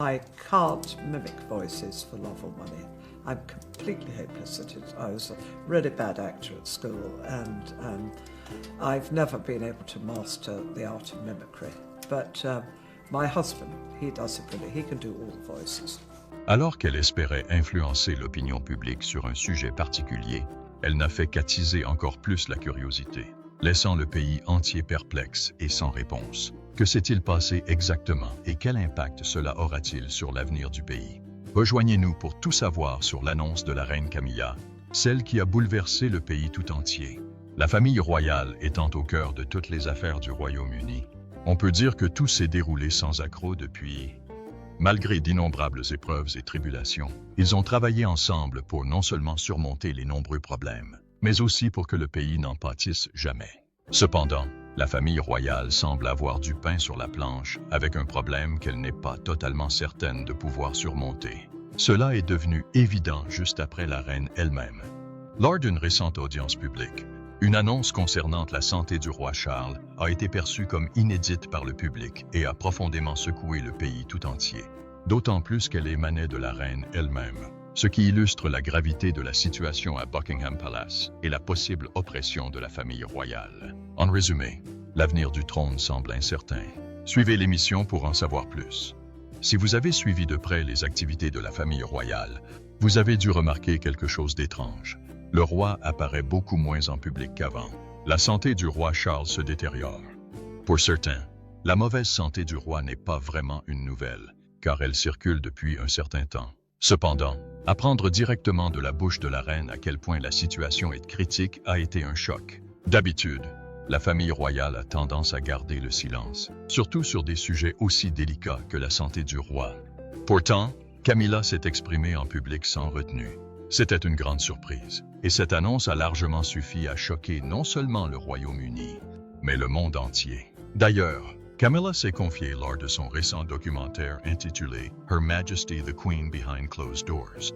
I can't mimic voices for love or money. I'm completely hopeless at it. I was a really bad actor at school, and I've never been able to master the art of mimicry. But my husband, he does it really. He can do all the voices. Alors qu'elle espérait influencer l'opinion publique sur un sujet particulier, elle n'a fait qu'attiser encore plus la curiosité, laissant le pays entier perplexe et sans réponse. Que s'est-il passé exactement et quel impact cela aura-t-il sur l'avenir du pays? Rejoignez-nous pour tout savoir sur l'annonce de la reine Camilla, celle qui a bouleversé le pays tout entier. La famille royale étant au cœur de toutes les affaires du Royaume-Uni, on peut dire que tout s'est déroulé sans accroc depuis. Malgré d'innombrables épreuves et tribulations, ils ont travaillé ensemble pour non seulement surmonter les nombreux problèmes, mais aussi pour que le pays n'en pâtisse jamais. Cependant, la famille royale semble avoir du pain sur la planche avec un problème qu'elle n'est pas totalement certaine de pouvoir surmonter. Cela est devenu évident juste après la reine elle-même. Lors d'une récente audience publique, une annonce concernant la santé du roi Charles a été perçue comme inédite par le public et a profondément secoué le pays tout entier, d'autant plus qu'elle émanait de la reine elle-même, ce qui illustre la gravité de la situation à Buckingham Palace et la possible oppression de la famille royale. En résumé, l'avenir du trône semble incertain. Suivez l'émission pour en savoir plus. Si vous avez suivi de près les activités de la famille royale, vous avez dû remarquer quelque chose d'étrange. Le roi apparaît beaucoup moins en public qu'avant. La santé du roi Charles se détériore. Pour certains, la mauvaise santé du roi n'est pas vraiment une nouvelle, car elle circule depuis un certain temps. Cependant, apprendre directement de la bouche de la reine à quel point la situation est critique a été un choc. D'habitude, la famille royale a tendance à garder le silence, surtout sur des sujets aussi délicats que la santé du roi. Pourtant, Camilla s'est exprimée en public sans retenue. C'était une grande surprise, et cette annonce a largement suffi à choquer non seulement le Royaume-Uni, mais le monde entier. D'ailleurs, Camilla s'est confiée lors de son récent documentaire intitulé Her Majesty the Queen Behind Closed Doors.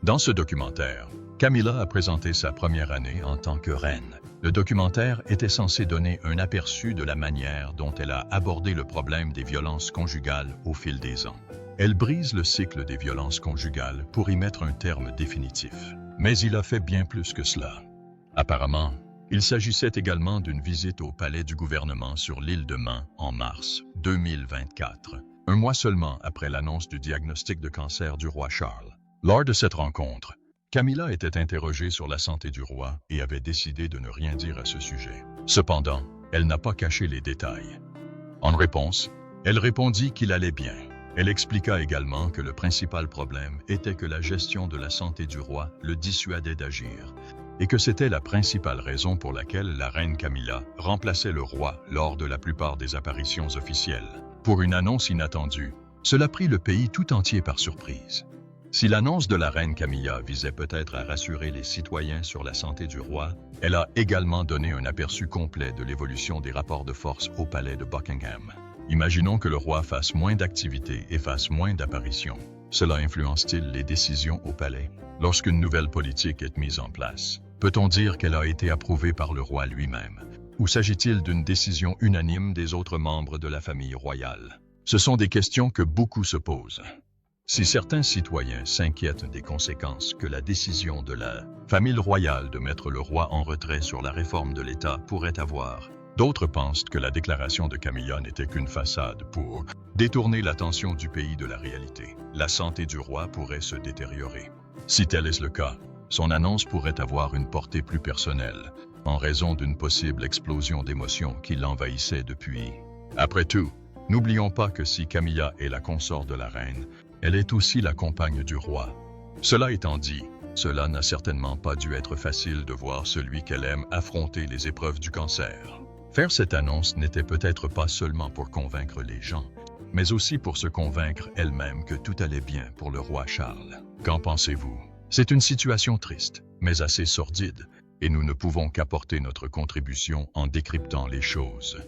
Dans ce documentaire, Camilla a présenté sa première année en tant que reine. Le documentaire était censé donner un aperçu de la manière dont elle a abordé le problème des violences conjugales au fil des ans. Elle brise le cycle des violences conjugales pour y mettre un terme définitif. Mais il a fait bien plus que cela. Apparemment, il s'agissait également d'une visite au palais du gouvernement sur l'île de Man en mars 2024, un mois seulement après l'annonce du diagnostic de cancer du roi Charles. Lors de cette rencontre, Camilla était interrogée sur la santé du roi et avait décidé de ne rien dire à ce sujet. Cependant, elle n'a pas caché les détails. En réponse, elle répondit qu'il allait bien. Elle expliqua également que le principal problème était que la gestion de la santé du roi le dissuadait d'agir, et que c'était la principale raison pour laquelle la reine Camilla remplaçait le roi lors de la plupart des apparitions officielles. Pour une annonce inattendue, cela prit le pays tout entier par surprise. Si l'annonce de la reine Camilla visait peut-être à rassurer les citoyens sur la santé du roi, elle a également donné un aperçu complet de l'évolution des rapports de force au palais de Buckingham. Imaginons que le roi fasse moins d'activités et fasse moins d'apparitions. Cela influence-t-il les décisions au palais? Lorsqu'une nouvelle politique est mise en place, peut-on dire qu'elle a été approuvée par le roi lui-même? Ou s'agit-il d'une décision unanime des autres membres de la famille royale? Ce sont des questions que beaucoup se posent. Si certains citoyens s'inquiètent des conséquences que la décision de la famille royale de mettre le roi en retrait sur la réforme de l'État pourrait avoir, d'autres pensent que la déclaration de Camilla n'était qu'une façade pour détourner l'attention du pays de la réalité. La santé du roi pourrait se détériorer. Si tel est le cas, son annonce pourrait avoir une portée plus personnelle, en raison d'une possible explosion d'émotions qui l'envahissait depuis. Après tout, n'oublions pas que si Camilla est la consort de la reine, elle est aussi la compagne du roi. Cela étant dit, cela n'a certainement pas dû être facile de voir celui qu'elle aime affronter les épreuves du cancer. Faire cette annonce n'était peut-être pas seulement pour convaincre les gens, mais aussi pour se convaincre elle-même que tout allait bien pour le roi Charles. Qu'en pensez-vous? C'est une situation triste, mais assez sordide, et nous ne pouvons qu'apporter notre contribution en décryptant les choses.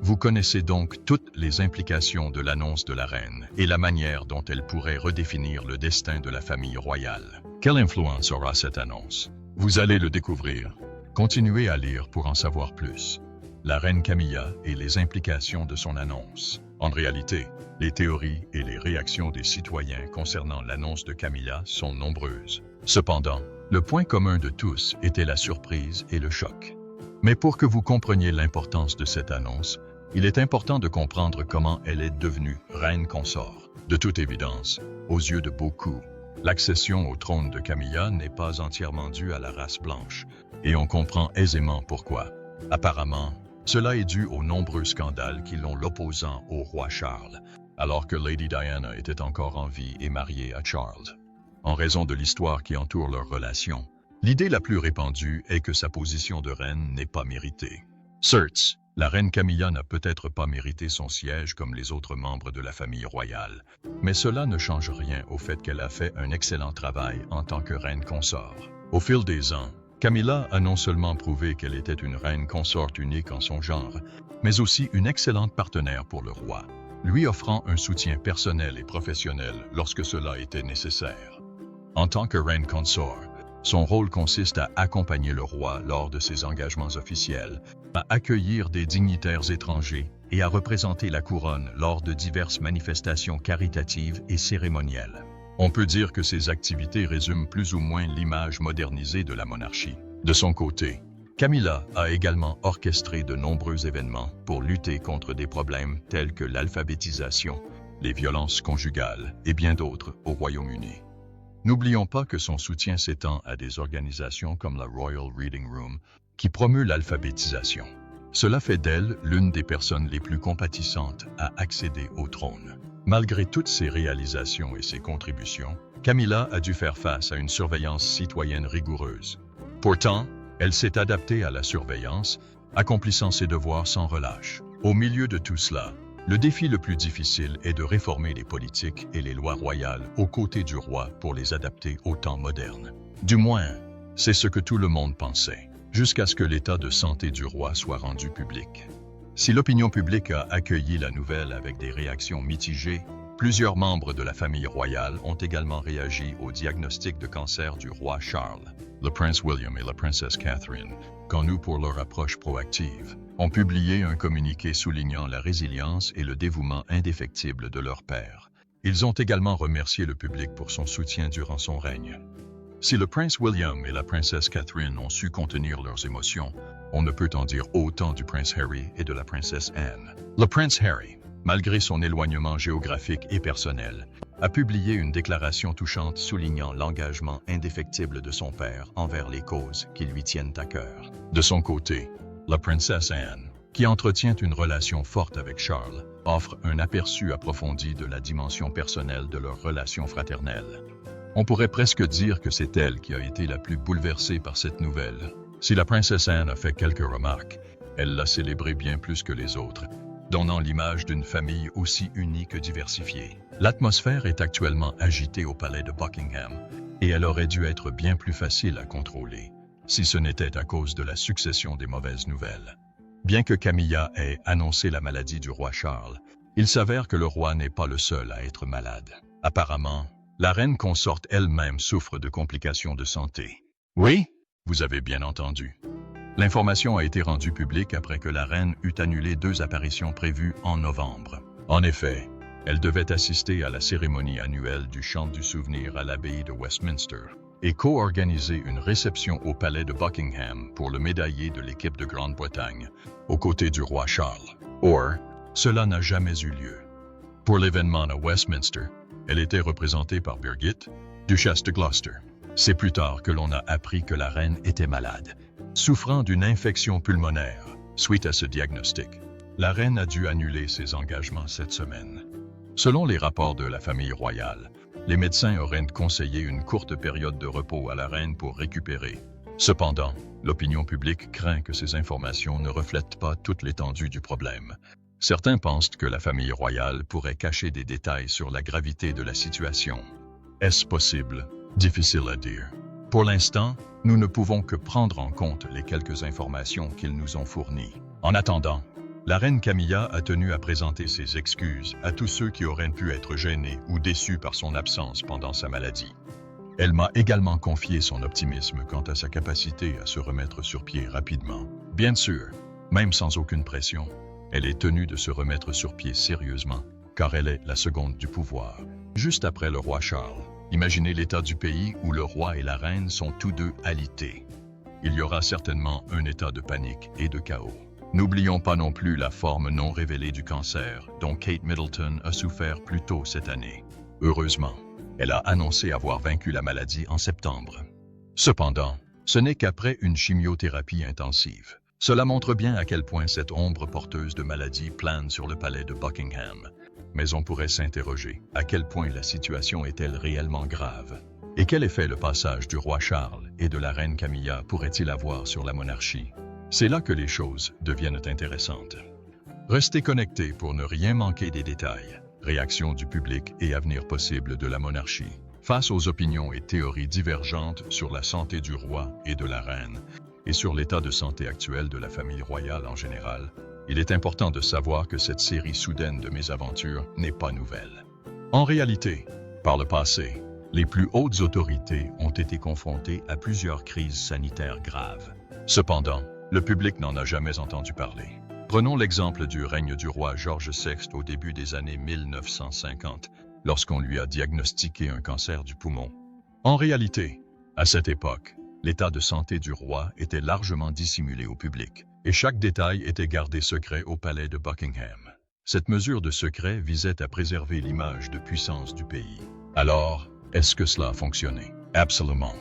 Vous connaissez donc toutes les implications de l'annonce de la reine et la manière dont elle pourrait redéfinir le destin de la famille royale. Quelle influence aura cette annonce? Vous allez le découvrir. Continuez à lire pour en savoir plus. La reine Camilla et les implications de son annonce. En réalité, les théories et les réactions des citoyens concernant l'annonce de Camilla sont nombreuses. Cependant, le point commun de tous était la surprise et le choc. Mais pour que vous compreniez l'importance de cette annonce, il est important de comprendre comment elle est devenue reine consort. De toute évidence, aux yeux de beaucoup, l'accession au trône de Camilla n'est pas entièrement due à la race blanche, et on comprend aisément pourquoi. Apparemment, cela est dû aux nombreux scandales qui l'ont l'opposant au roi Charles, alors que Lady Diana était encore en vie et mariée à Charles. En raison de l'histoire qui entoure leur relation, l'idée la plus répandue est que sa position de reine n'est pas méritée. Certes, la reine Camilla n'a peut-être pas mérité son siège comme les autres membres de la famille royale, mais cela ne change rien au fait qu'elle a fait un excellent travail en tant que reine consort. Au fil des ans, Camilla a non seulement prouvé qu'elle était une reine consort unique en son genre, mais aussi une excellente partenaire pour le roi, lui offrant un soutien personnel et professionnel lorsque cela était nécessaire. En tant que reine consort, son rôle consiste à accompagner le roi lors de ses engagements officiels, à accueillir des dignitaires étrangers et à représenter la couronne lors de diverses manifestations caritatives et cérémonielles. On peut dire que ces activités résument plus ou moins l'image modernisée de la monarchie. De son côté, Camilla a également orchestré de nombreux événements pour lutter contre des problèmes tels que l'alphabétisation, les violences conjugales et bien d'autres au Royaume-Uni. N'oublions pas que son soutien s'étend à des organisations comme la Royal Reading Room, qui promeut l'alphabétisation. Cela fait d'elle l'une des personnes les plus compatissantes à accéder au trône. Malgré toutes ses réalisations et ses contributions, Camilla a dû faire face à une surveillance citoyenne rigoureuse. Pourtant, elle s'est adaptée à la surveillance, accomplissant ses devoirs sans relâche. Au milieu de tout cela, le défi le plus difficile est de réformer les politiques et les lois royales aux côtés du roi pour les adapter au temps moderne. Du moins, c'est ce que tout le monde pensait, jusqu'à ce que l'état de santé du roi soit rendu public. Si l'opinion publique a accueilli la nouvelle avec des réactions mitigées, plusieurs membres de la famille royale ont également réagi au diagnostic de cancer du roi Charles. Le prince William et la princesse Catherine, connus pour leur approche proactive, ont publié un communiqué soulignant la résilience et le dévouement indéfectible de leur père. Ils ont également remercié le public pour son soutien durant son règne. Si le prince William et la princesse Catherine ont su contenir leurs émotions, on ne peut en dire autant du prince Harry et de la princesse Anne. Le prince Harry, malgré son éloignement géographique et personnel, a publié une déclaration touchante soulignant l'engagement indéfectible de son père envers les causes qui lui tiennent à cœur. De son côté, la princesse Anne, qui entretient une relation forte avec Charles, offre un aperçu approfondi de la dimension personnelle de leur relation fraternelle. On pourrait presque dire que c'est elle qui a été la plus bouleversée par cette nouvelle. Si la princesse Anne a fait quelques remarques, elle l'a célébrée bien plus que les autres, donnant l'image d'une famille aussi unie que diversifiée. L'atmosphère est actuellement agitée au palais de Buckingham, et elle aurait dû être bien plus facile à contrôler, si ce n'était à cause de la succession des mauvaises nouvelles. Bien que Camilla ait annoncé la maladie du roi Charles, il s'avère que le roi n'est pas le seul à être malade. Apparemment, la reine consorte elle-même souffre de complications de santé. Oui, vous avez bien entendu. L'information a été rendue publique après que la reine eut annulé 2 apparitions prévues en novembre. En effet, elle devait assister à la cérémonie annuelle du Chant du Souvenir à l'abbaye de Westminster et co-organiser une réception au palais de Buckingham pour le médaillé de l'équipe de Grande-Bretagne, aux côtés du roi Charles. Or, cela n'a jamais eu lieu. Pour l'événement à Westminster, elle était représentée par Birgit, duchesse de Gloucester. C'est plus tard que l'on a appris que la reine était malade, souffrant d'une infection pulmonaire. Suite à ce diagnostic, la reine a dû annuler ses engagements cette semaine. Selon les rapports de la famille royale, les médecins auraient conseillé une courte période de repos à la reine pour récupérer. Cependant, l'opinion publique craint que ces informations ne reflètent pas toute l'étendue du problème. Certains pensent que la famille royale pourrait cacher des détails sur la gravité de la situation. Est-ce possible? Difficile à dire. Pour l'instant, nous ne pouvons que prendre en compte les quelques informations qu'ils nous ont fournies. En attendant, la reine Camilla a tenu à présenter ses excuses à tous ceux qui auraient pu être gênés ou déçus par son absence pendant sa maladie. Elle m'a également confié son optimisme quant à sa capacité à se remettre sur pied rapidement. Bien sûr, même sans aucune pression, Elle est tenue de se remettre sur pied sérieusement, car elle est la seconde du pouvoir. Juste après le roi Charles, imaginez l'état du pays où le roi et la reine sont tous deux alités. Il y aura certainement un état de panique et de chaos. N'oublions pas non plus la forme non révélée du cancer dont Kate Middleton a souffert plus tôt cette année. Heureusement, elle a annoncé avoir vaincu la maladie en septembre. Cependant, ce n'est qu'après une chimiothérapie intensive. Cela montre bien à quel point cette ombre porteuse de maladie plane sur le palais de Buckingham. Mais on pourrait s'interroger, à quel point la situation est-elle réellement grave? Et quel effet le passage du roi Charles et de la reine Camilla pourrait-il avoir sur la monarchie? C'est là que les choses deviennent intéressantes. Restez connectés pour ne rien manquer des détails, réaction du public et avenir possible de la monarchie. Face aux opinions et théories divergentes sur la santé du roi et de la reine, et sur l'état de santé actuel de la famille royale en général, il est important de savoir que cette série soudaine de mésaventures n'est pas nouvelle. En réalité, par le passé, les plus hautes autorités ont été confrontées à plusieurs crises sanitaires graves. Cependant, le public n'en a jamais entendu parler. Prenons l'exemple du règne du roi George VI au début des années 1950, lorsqu'on lui a diagnostiqué un cancer du poumon. En réalité, à cette époque, l'état de santé du roi était largement dissimulé au public, et chaque détail était gardé secret au palais de Buckingham. Cette mesure de secret visait à préserver l'image de puissance du pays. Alors, est-ce que cela a fonctionné? Absolument.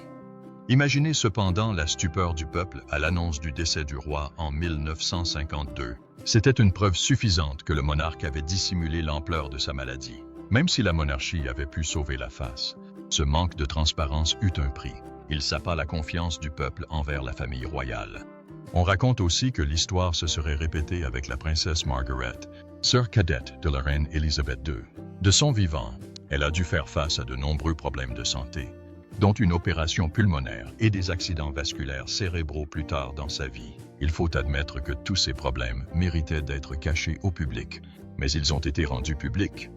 Imaginez cependant la stupeur du peuple à l'annonce du décès du roi en 1952. C'était une preuve suffisante que le monarque avait dissimulé l'ampleur de sa maladie. Même si la monarchie avait pu sauver la face, ce manque de transparence eut un prix. Il sapa la confiance du peuple envers la famille royale. On raconte aussi que l'histoire se serait répétée avec la princesse Margaret, sœur cadette de la reine Élisabeth II. De son vivant, elle a dû faire face à de nombreux problèmes de santé, dont une opération pulmonaire et des accidents vasculaires cérébraux plus tard dans sa vie. Il faut admettre que tous ces problèmes méritaient d'être cachés au public, mais ils ont été rendus publics.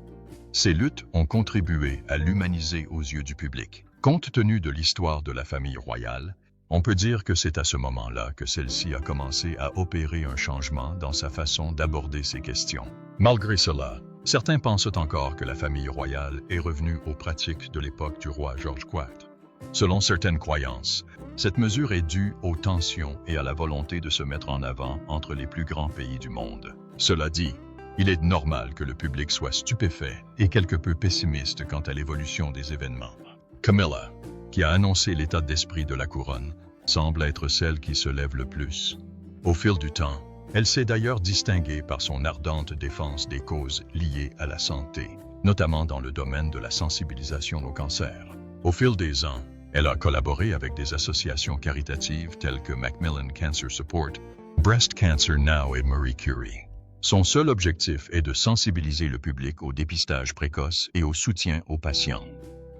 Ces luttes ont contribué à l'humaniser aux yeux du public. Compte tenu de l'histoire de la famille royale, on peut dire que c'est à ce moment-là que celle-ci a commencé à opérer un changement dans sa façon d'aborder ces questions. Malgré cela, certains pensent encore que la famille royale est revenue aux pratiques de l'époque du roi George IV. Selon certaines croyances, cette mesure est due aux tensions et à la volonté de se mettre en avant entre les plus grands pays du monde. Cela dit, il est normal que le public soit stupéfait et quelque peu pessimiste quant à l'évolution des événements. Camilla, qui a annoncé l'état d'esprit de la couronne, semble être celle qui se lève le plus. Au fil du temps, elle s'est d'ailleurs distinguée par son ardente défense des causes liées à la santé, notamment dans le domaine de la sensibilisation au cancer. Au fil des ans, elle a collaboré avec des associations caritatives telles que Macmillan Cancer Support, Breast Cancer Now et Marie Curie. Son seul objectif est de sensibiliser le public au dépistage précoce et au soutien aux patients.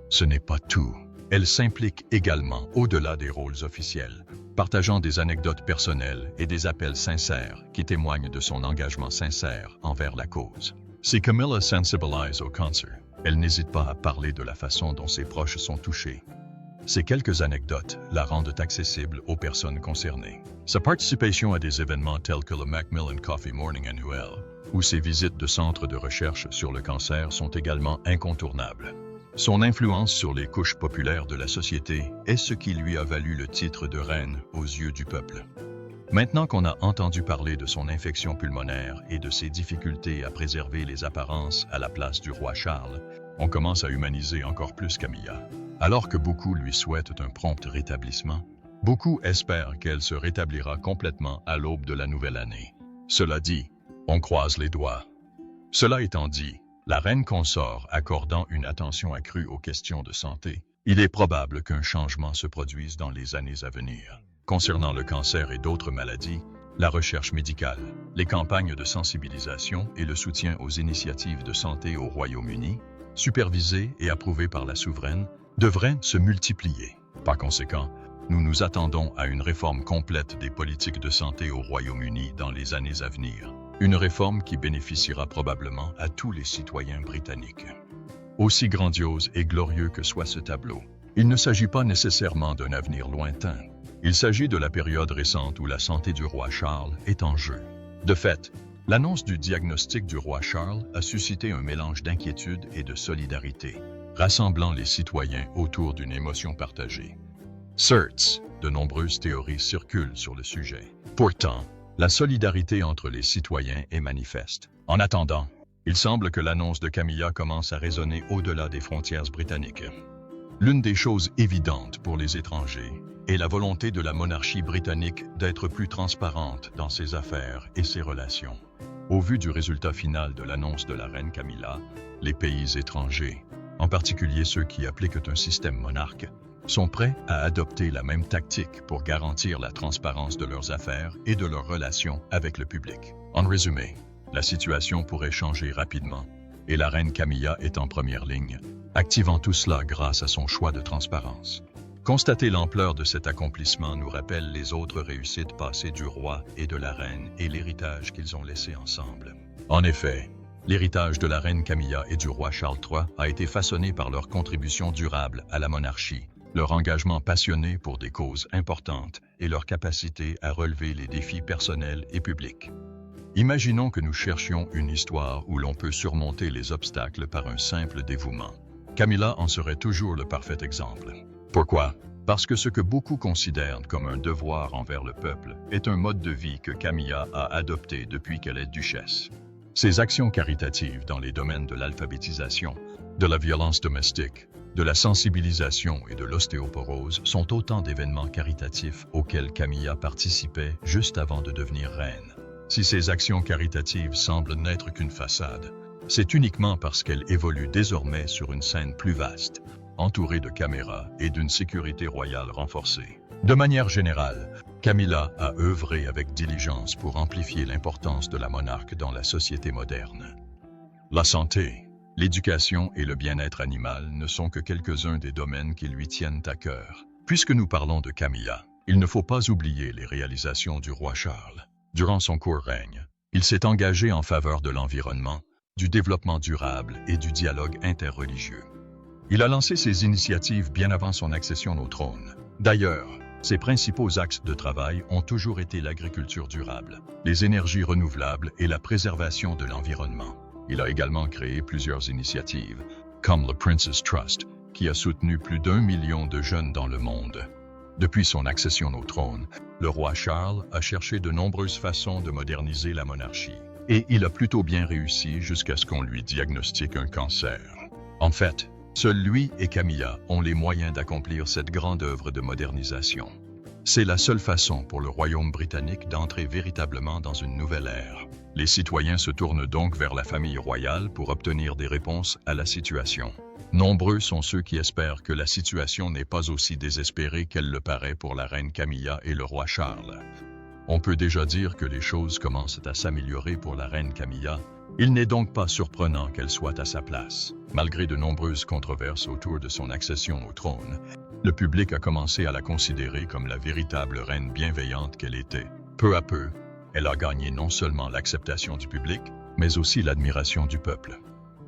Ce n'est pas tout. Elle s'implique également au-delà des rôles officiels, partageant des anecdotes personnelles et des appels sincères qui témoignent de son engagement sincère envers la cause. Si Camilla sensibilise au cancer, elle n'hésite pas à parler de la façon dont ses proches sont touchés. Ces quelques anecdotes la rendent accessible aux personnes concernées. Sa participation à des événements tels que le Macmillan Coffee Morning annuel ou ses visites de centres de recherche sur le cancer sont également incontournables. Son influence sur les couches populaires de la société est ce qui lui a valu le titre de reine aux yeux du peuple. Maintenant qu'on a entendu parler de son infection pulmonaire et de ses difficultés à préserver les apparences à la place du roi Charles, on commence à humaniser encore plus Camilla. Alors que beaucoup lui souhaitent un prompt rétablissement, beaucoup espèrent qu'elle se rétablira complètement à l'aube de la nouvelle année. Cela dit, on croise les doigts. Cela étant dit, la reine consort accordant une attention accrue aux questions de santé, il est probable qu'un changement se produise dans les années à venir. Concernant le cancer et d'autres maladies, la recherche médicale, les campagnes de sensibilisation et le soutien aux initiatives de santé au Royaume-Uni, supervisées et approuvées par la souveraine, devraient se multiplier. Par conséquent, nous nous attendons à une réforme complète des politiques de santé au Royaume-Uni dans les années à venir. Une réforme qui bénéficiera probablement à tous les citoyens britanniques. Aussi grandiose et glorieux que soit ce tableau, il ne s'agit pas nécessairement d'un avenir lointain. Il s'agit de la période récente où la santé du roi Charles est en jeu. De fait, L'annonce du diagnostic du roi Charles a suscité un mélange d'inquiétude et de solidarité, rassemblant les citoyens autour d'une émotion partagée. Certes, de nombreuses théories circulent sur le sujet. Pourtant, la solidarité entre les citoyens est manifeste. En attendant, il semble que l'annonce de Camilla commence à résonner au-delà des frontières britanniques. L'une des choses évidentes pour les étrangers est la volonté de la monarchie britannique d'être plus transparente dans ses affaires et ses relations. Au vu du résultat final de l'annonce de la reine Camilla, les pays étrangers, en particulier ceux qui appliquent un système monarque, sont prêts à adopter la même tactique pour garantir la transparence de leurs affaires et de leurs relations avec le public. En résumé, la situation pourrait changer rapidement et la reine Camilla est en première ligne, activant tout cela grâce à son choix de transparence. Constater l'ampleur de cet accomplissement nous rappelle les autres réussites passées du roi et de la reine et l'héritage qu'ils ont laissé ensemble. En effet, l'héritage de la reine Camilla et du roi Charles III a été façonné par leur contribution durable à la monarchie, leur engagement passionné pour des causes importantes et leur capacité à relever les défis personnels et publics. Imaginons que nous cherchions une histoire où l'on peut surmonter les obstacles par un simple dévouement. Camilla en serait toujours le parfait exemple. Pourquoi? Parce que ce que beaucoup considèrent comme un devoir envers le peuple est un mode de vie que Camilla a adopté depuis qu'elle est duchesse. Ses actions caritatives dans les domaines de l'alphabétisation, de la violence domestique, de la sensibilisation et de l'ostéoporose sont autant d'événements caritatifs auxquels Camilla participait juste avant de devenir reine. Si ces actions caritatives semblent n'être qu'une façade, c'est uniquement parce qu'elle évolue désormais sur une scène plus vaste, entourée de caméras et d'une sécurité royale renforcée. De manière générale, Camilla a œuvré avec diligence pour amplifier l'importance de la monarque dans la société moderne. La santé, l'éducation et le bien-être animal ne sont que quelques-uns des domaines qui lui tiennent à cœur. Puisque nous parlons de Camilla, il ne faut pas oublier les réalisations du roi Charles. Durant son court règne, il s'est engagé en faveur de l'environnement, du développement durable et du dialogue interreligieux. Il a lancé ses initiatives bien avant son accession au trône. D'ailleurs, ses principaux axes de travail ont toujours été l'agriculture durable, les énergies renouvelables et la préservation de l'environnement. Il a également créé plusieurs initiatives, comme le Prince's Trust, qui a soutenu plus d'1 million de jeunes dans le monde. Depuis son accession au trône, le roi Charles a cherché de nombreuses façons de moderniser la monarchie. Et il a plutôt bien réussi jusqu'à ce qu'on lui diagnostique un cancer. En fait, seuls lui et Camilla ont les moyens d'accomplir cette grande œuvre de modernisation. C'est la seule façon pour le royaume britannique d'entrer véritablement dans une nouvelle ère. Les citoyens se tournent donc vers la famille royale pour obtenir des réponses à la situation. Nombreux sont ceux qui espèrent que la situation n'est pas aussi désespérée qu'elle le paraît pour la reine Camilla et le roi Charles. On peut déjà dire que les choses commencent à s'améliorer pour la reine Camilla. Il n'est donc pas surprenant qu'elle soit à sa place. Malgré de nombreuses controverses autour de son accession au trône, le public a commencé à la considérer comme la véritable reine bienveillante qu'elle était. Peu à peu, elle a gagné non seulement l'acceptation du public, mais aussi l'admiration du peuple.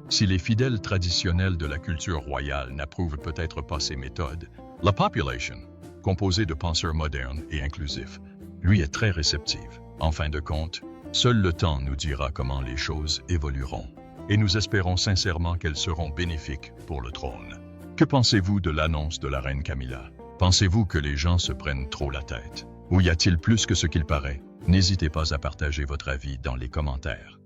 Si les fidèles traditionnels de la culture royale n'approuvent peut-être pas ses méthodes, la population, composée de penseurs modernes et inclusifs, lui est très réceptive. En fin de compte, seul le temps nous dira comment les choses évolueront, et nous espérons sincèrement qu'elles seront bénéfiques pour le trône. Que pensez-vous de l'annonce de la reine Camilla? Pensez-vous que les gens se prennent trop la tête? Ou y a-t-il plus que ce qu'il paraît? N'hésitez pas à partager votre avis dans les commentaires.